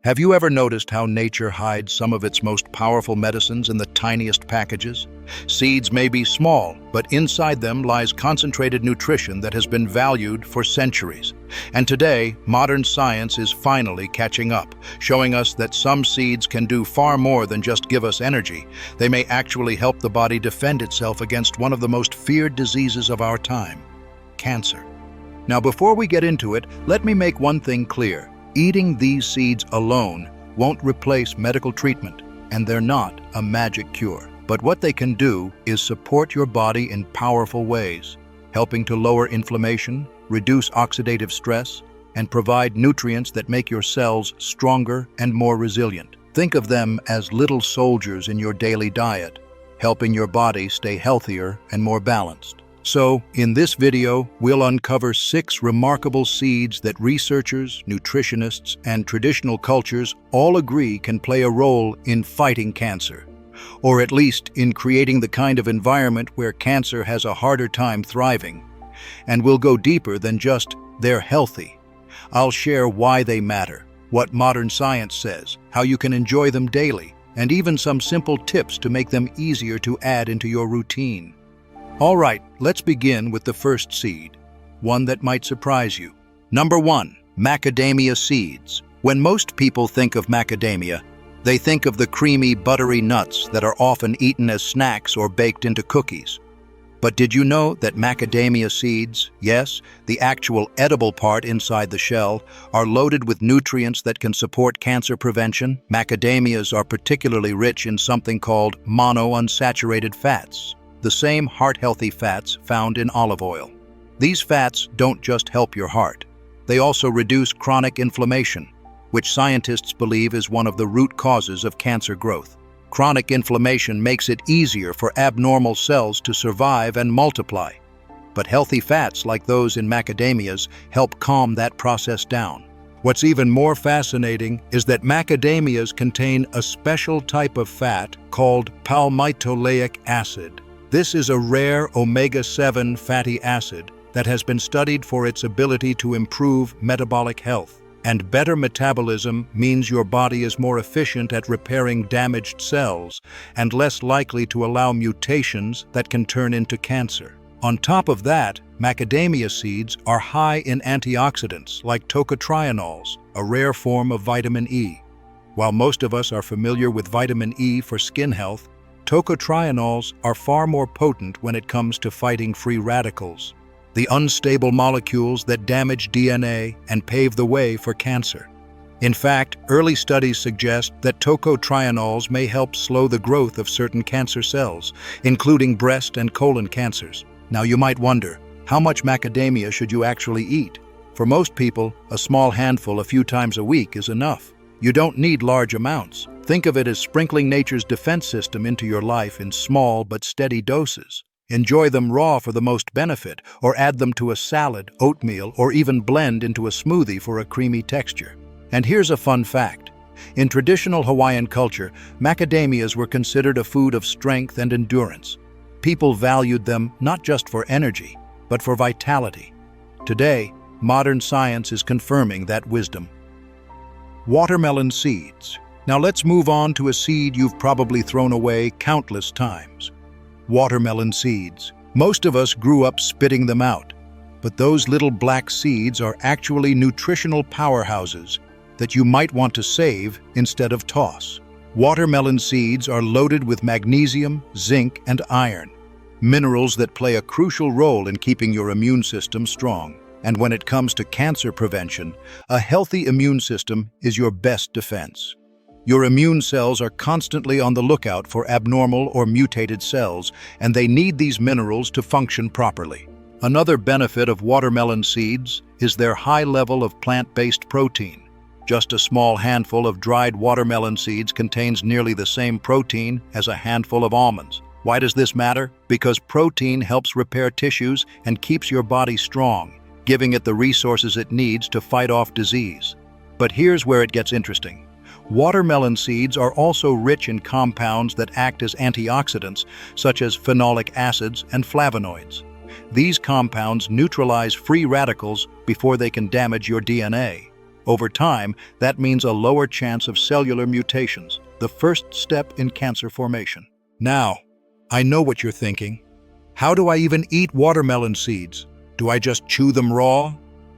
Have you ever noticed how nature hides some of its most powerful medicines in the tiniest packages? Seeds may be small, but inside them lies concentrated nutrition that has been valued for centuries. And today, modern science is finally catching up, showing us that some seeds can do far more than just give us energy. They may actually help the body defend itself against one of the most feared diseases of our time: cancer. Now, before we get into it, let me make one thing clear. Eating these seeds alone won't replace medical treatment, and they're not a magic cure. But what they can do is support your body in powerful ways, helping to lower inflammation, reduce oxidative stress, and provide nutrients that make your cells stronger and more resilient. Think of them as little soldiers in your daily diet, helping your body stay healthier and more balanced. So, in this video, we'll uncover 6 remarkable seeds that researchers, nutritionists, and traditional cultures all agree can play a role in fighting cancer, or at least in creating the kind of environment where cancer has a harder time thriving. And we'll go deeper than just they're healthy. I'll share why they matter, what modern science says, how you can enjoy them daily, and even some simple tips to make them easier to add into your routine. All right, let's begin with the first seed, one that might surprise you. Number 1, macadamia seeds. When most people think of macadamia, they think of the creamy, buttery nuts that are often eaten as snacks or baked into cookies. But did you know that macadamia seeds, yes, the actual edible part inside the shell, are loaded with nutrients that can support cancer prevention? Macadamias are particularly rich in something called monounsaturated fats, the same heart-healthy fats found in olive oil. These fats don't just help your heart. They also reduce chronic inflammation, which scientists believe is one of the root causes of cancer growth. Chronic inflammation makes it easier for abnormal cells to survive and multiply. But healthy fats like those in macadamias help calm that process down. What's even more fascinating is that macadamias contain a special type of fat called palmitoleic acid. This is a rare omega-7 fatty acid that has been studied for its ability to improve metabolic health. And better metabolism means your body is more efficient at repairing damaged cells and less likely to allow mutations that can turn into cancer. On top of that, macadamia seeds are high in antioxidants like tocotrienols, a rare form of vitamin E. While most of us are familiar with vitamin E for skin health, tocotrienols are far more potent when it comes to fighting free radicals, the unstable molecules that damage DNA and pave the way for cancer. In fact, early studies suggest that tocotrienols may help slow the growth of certain cancer cells, including breast and colon cancers. Now you might wonder, how much macadamia should you actually eat? For most people, a small handful a few times a week is enough. You don't need large amounts. Think of it as sprinkling nature's defense system into your life in small but steady doses. Enjoy them raw for the most benefit, or add them to a salad, oatmeal, or even blend into a smoothie for a creamy texture. And here's a fun fact. In traditional Hawaiian culture, macadamias were considered a food of strength and endurance. People valued them not just for energy, but for vitality. Today, modern science is confirming that wisdom. Watermelon seeds. Now let's move on to a seed you've probably thrown away countless times. Watermelon seeds. Most of us grew up spitting them out, but those little black seeds are actually nutritional powerhouses that you might want to save instead of toss. Watermelon seeds are loaded with magnesium, zinc, and iron, minerals that play a crucial role in keeping your immune system strong. And when it comes to cancer prevention, a healthy immune system is your best defense. Your immune cells are constantly on the lookout for abnormal or mutated cells, and they need these minerals to function properly. Another benefit of watermelon seeds is their high level of plant-based protein. Just a small handful of dried watermelon seeds contains nearly the same protein as a handful of almonds. Why does this matter? Because protein helps repair tissues and keeps your body strong, giving it the resources it needs to fight off disease. But here's where it gets interesting. Watermelon seeds are also rich in compounds that act as antioxidants, such as phenolic acids and flavonoids. These compounds neutralize free radicals before they can damage your DNA. Over time, that means a lower chance of cellular mutations, the first step in cancer formation. Now, I know what you're thinking. How do I even eat watermelon seeds? Do I just chew them raw?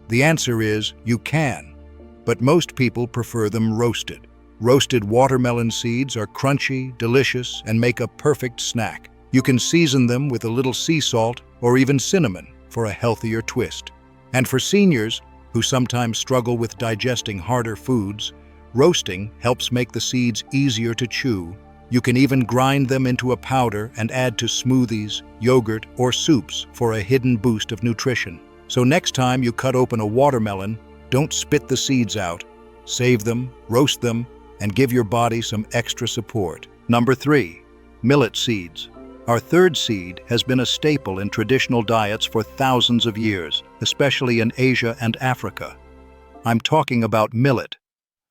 The answer is you can, but most people prefer them roasted. Roasted watermelon seeds are crunchy, delicious, and make a perfect snack. You can season them with a little sea salt or even cinnamon for a healthier twist. And for seniors who sometimes struggle with digesting harder foods, roasting helps make the seeds easier to chew. You can even grind them into a powder and add to smoothies, yogurt, or soups for a hidden boost of nutrition. So next time you cut open a watermelon, don't spit the seeds out. Save them, roast them, and give your body some extra support. Number 3, millet seeds. Our third seed has been a staple in traditional diets for thousands of years, especially in Asia and Africa. I'm talking about millet,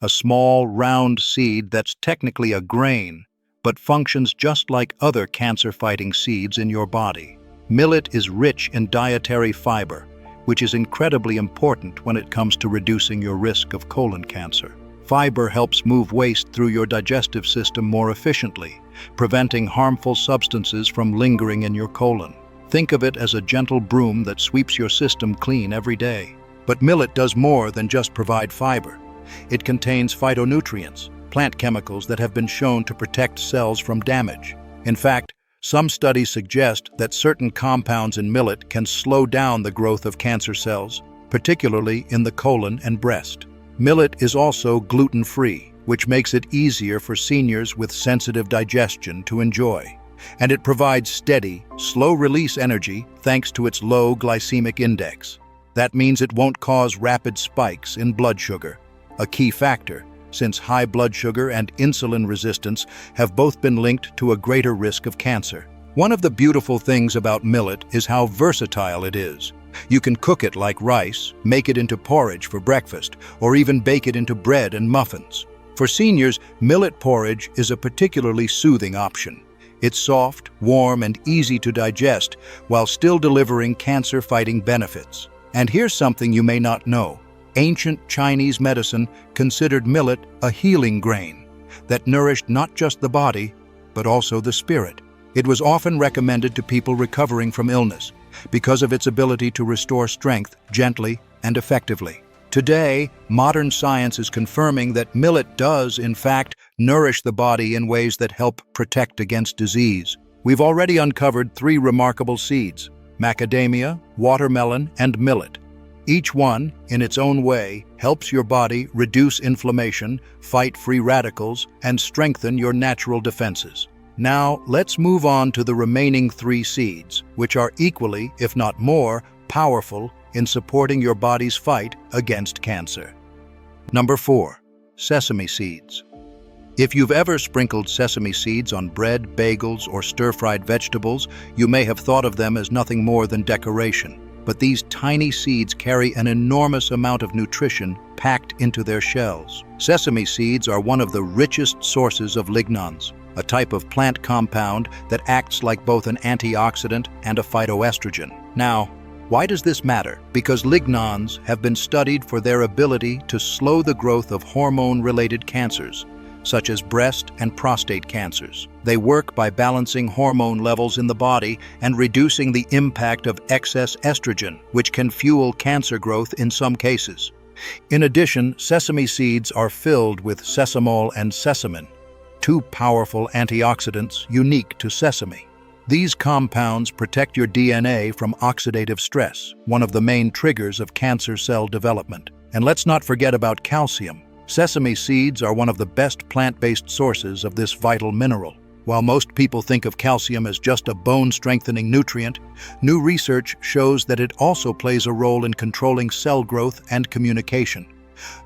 a small, round seed that's technically a grain, but functions just like other cancer-fighting seeds in your body. Millet is rich in dietary fiber, which is incredibly important when it comes to reducing your risk of colon cancer. Fiber helps move waste through your digestive system more efficiently, preventing harmful substances from lingering in your colon. Think of it as a gentle broom that sweeps your system clean every day. But millet does more than just provide fiber. It contains phytonutrients, plant chemicals that have been shown to protect cells from damage. In fact, some studies suggest that certain compounds in millet can slow down the growth of cancer cells, particularly in the colon and breast. Millet is also gluten-free, which makes it easier for seniors with sensitive digestion to enjoy. And it provides steady, slow-release energy thanks to its low glycemic index. That means it won't cause rapid spikes in blood sugar, a key factor, since high blood sugar and insulin resistance have both been linked to a greater risk of cancer. One of the beautiful things about millet is how versatile it is. You can cook it like rice, make it into porridge for breakfast, or even bake it into bread and muffins. For seniors, millet porridge is a particularly soothing option. It's soft, warm, and easy to digest while still delivering cancer-fighting benefits. And here's something you may not know. Ancient Chinese medicine considered millet a healing grain that nourished not just the body, but also the spirit. It was often recommended to people recovering from illness because of its ability to restore strength gently and effectively. Today, modern science is confirming that millet does, in fact, nourish the body in ways that help protect against disease. We've already uncovered 3 remarkable seeds: macadamia, watermelon, and millet. Each one, in its own way, helps your body reduce inflammation, fight free radicals, and strengthen your natural defenses. Now, let's move on to the remaining 3 seeds, which are equally, if not more, powerful in supporting your body's fight against cancer. Number 4, sesame seeds. If you've ever sprinkled sesame seeds on bread, bagels, or stir-fried vegetables, you may have thought of them as nothing more than decoration. But these tiny seeds carry an enormous amount of nutrition packed into their shells. Sesame seeds are one of the richest sources of lignans, a type of plant compound that acts like both an antioxidant and a phytoestrogen. Now, why does this matter? Because lignans have been studied for their ability to slow the growth of hormone-related cancers, such as breast and prostate cancers. They work by balancing hormone levels in the body and reducing the impact of excess estrogen, which can fuel cancer growth in some cases. In addition, sesame seeds are filled with sesamol and sesamin, 2 powerful antioxidants unique to sesame. These compounds protect your DNA from oxidative stress, one of the main triggers of cancer cell development. And let's not forget about calcium. Sesame seeds are one of the best plant-based sources of this vital mineral. While most people think of calcium as just a bone-strengthening nutrient, new research shows that it also plays a role in controlling cell growth and communication,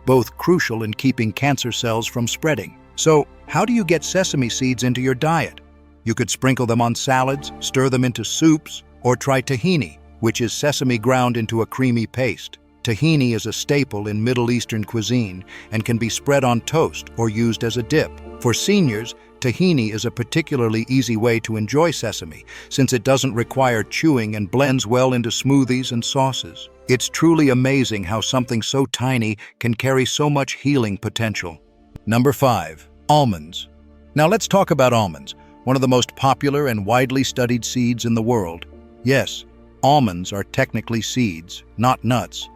both crucial in keeping cancer cells from spreading. So, how do you get sesame seeds into your diet? You could sprinkle them on salads, stir them into soups, or try tahini, which is sesame ground into a creamy paste. Tahini is a staple in Middle Eastern cuisine and can be spread on toast or used as a dip. For seniors, tahini is a particularly easy way to enjoy sesame since it doesn't require chewing and blends well into smoothies and sauces. It's truly amazing how something so tiny can carry so much healing potential. Number 5. Almonds. Now let's talk about almonds, one of the most popular and widely studied seeds in the world. Yes, almonds are technically seeds, not nuts,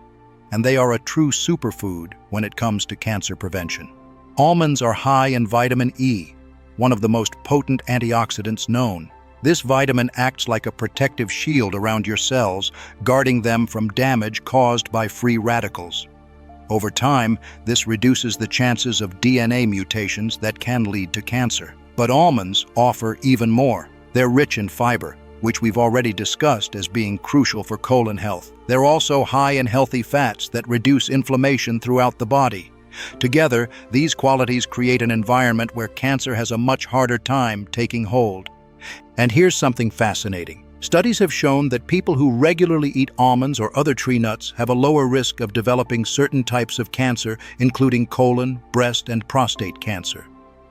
and they are a true superfood when it comes to cancer prevention. Almonds are high in vitamin E, one of the most potent antioxidants known. This vitamin acts like a protective shield around your cells, guarding them from damage caused by free radicals. Over time, this reduces the chances of DNA mutations that can lead to cancer. But almonds offer even more. They're rich in fiber, which we've already discussed as being crucial for colon health. They're also high in healthy fats that reduce inflammation throughout the body. Together, these qualities create an environment where cancer has a much harder time taking hold. And here's something fascinating. Studies have shown that people who regularly eat almonds or other tree nuts have a lower risk of developing certain types of cancer, including colon, breast, and prostate cancer.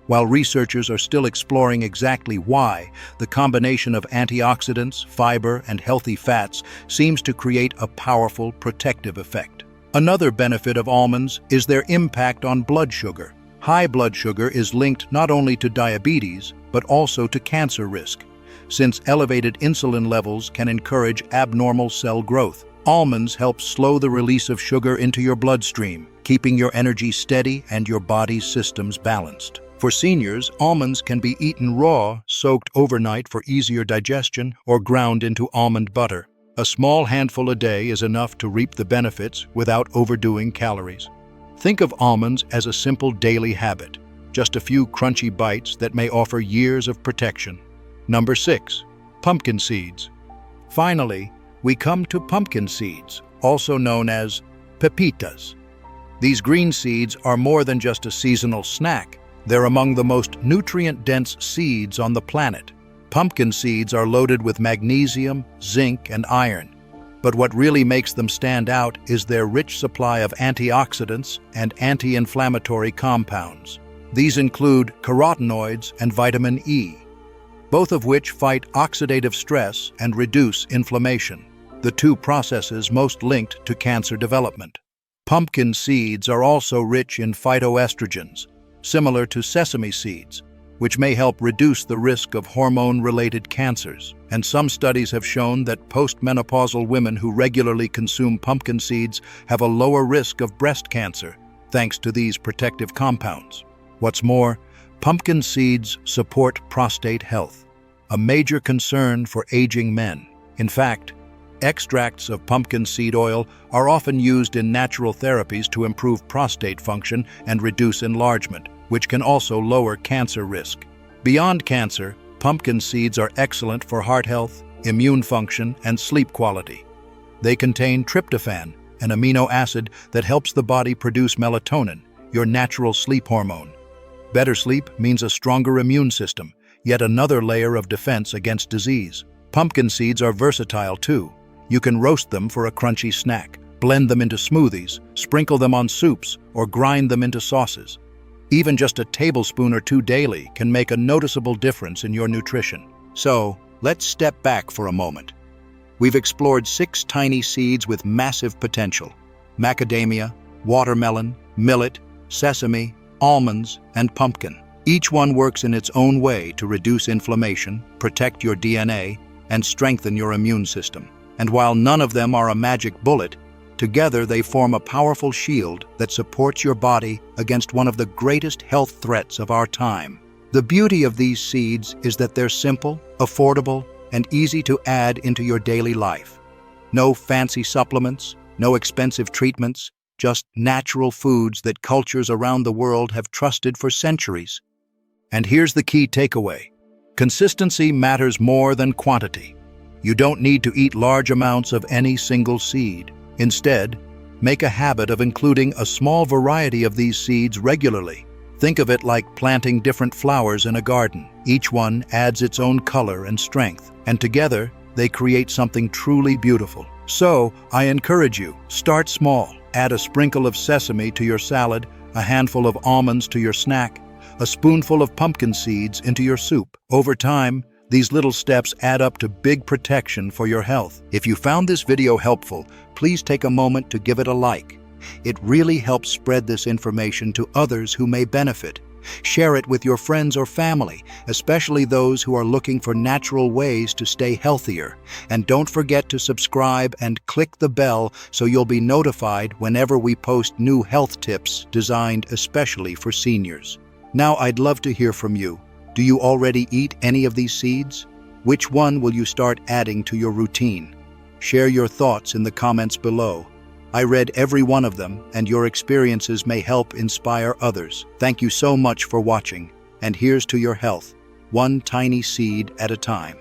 While researchers are still exploring exactly why, the combination of antioxidants, fiber, and healthy fats seems to create a powerful protective effect. Another benefit of almonds is their impact on blood sugar. High blood sugar is linked not only to diabetes, but also to cancer risk, since elevated insulin levels can encourage abnormal cell growth. Almonds help slow the release of sugar into your bloodstream, keeping your energy steady and your body's systems balanced. For seniors, almonds can be eaten raw, soaked overnight for easier digestion, or ground into almond butter. A small handful a day is enough to reap the benefits without overdoing calories. Think of almonds as a simple daily habit, just a few crunchy bites that may offer years of protection. Number 6. Pumpkin seeds. Finally, we come to pumpkin seeds, also known as pepitas. These green seeds are more than just a seasonal snack. They're among the most nutrient-dense seeds on the planet. Pumpkin seeds are loaded with magnesium, zinc, and iron. But what really makes them stand out is their rich supply of antioxidants and anti-inflammatory compounds. These include carotenoids and vitamin E, both of which fight oxidative stress and reduce inflammation, the two processes most linked to cancer development. Pumpkin seeds are also rich in phytoestrogens, similar to sesame seeds, which may help reduce the risk of hormone-related cancers. And some studies have shown that postmenopausal women who regularly consume pumpkin seeds have a lower risk of breast cancer, thanks to these protective compounds. What's more, pumpkin seeds support prostate health, a major concern for aging men. In fact, extracts of pumpkin seed oil are often used in natural therapies to improve prostate function and reduce enlargement, which can also lower cancer risk. Beyond cancer, pumpkin seeds are excellent for heart health, immune function, and sleep quality. They contain tryptophan, an amino acid that helps the body produce melatonin, your natural sleep hormone. Better sleep means a stronger immune system, yet another layer of defense against disease. Pumpkin seeds are versatile too. You can roast them for a crunchy snack, blend them into smoothies, sprinkle them on soups, or grind them into sauces. Even just a tablespoon or two daily can make a noticeable difference in your nutrition. So, let's step back for a moment. We've explored 6 tiny seeds with massive potential: macadamia, watermelon, millet, sesame, almonds, and pumpkin. Each one works in its own way to reduce inflammation, protect your DNA, and strengthen your immune system. And while none of them are a magic bullet, together they form a powerful shield that supports your body against one of the greatest health threats of our time. The beauty of these seeds is that they're simple, affordable, and easy to add into your daily life. No fancy supplements, no expensive treatments, just natural foods that cultures around the world have trusted for centuries. And here's the key takeaway: consistency matters more than quantity. You don't need to eat large amounts of any single seed. Instead, make a habit of including a small variety of these seeds regularly. Think of it like planting different flowers in a garden. Each one adds its own color and strength, and together they create something truly beautiful. So, I encourage you, start small. Add a sprinkle of sesame to your salad, a handful of almonds to your snack, a spoonful of pumpkin seeds into your soup. Over time, These little steps add up to big protection for your health. If you found this video helpful, please take a moment to give it a like. It really helps spread this information to others who may benefit. Share it with your friends or family, especially those who are looking for natural ways to stay healthier. And don't forget to subscribe and click the bell so you'll be notified whenever we post new health tips designed especially for seniors. Now, I'd love to hear from you. Do you already eat any of these seeds? Which one will you start adding to your routine? Share your thoughts in the comments below. I read every one of them, and your experiences may help inspire others. Thank you so much for watching, and here's to your health, one tiny seed at a time.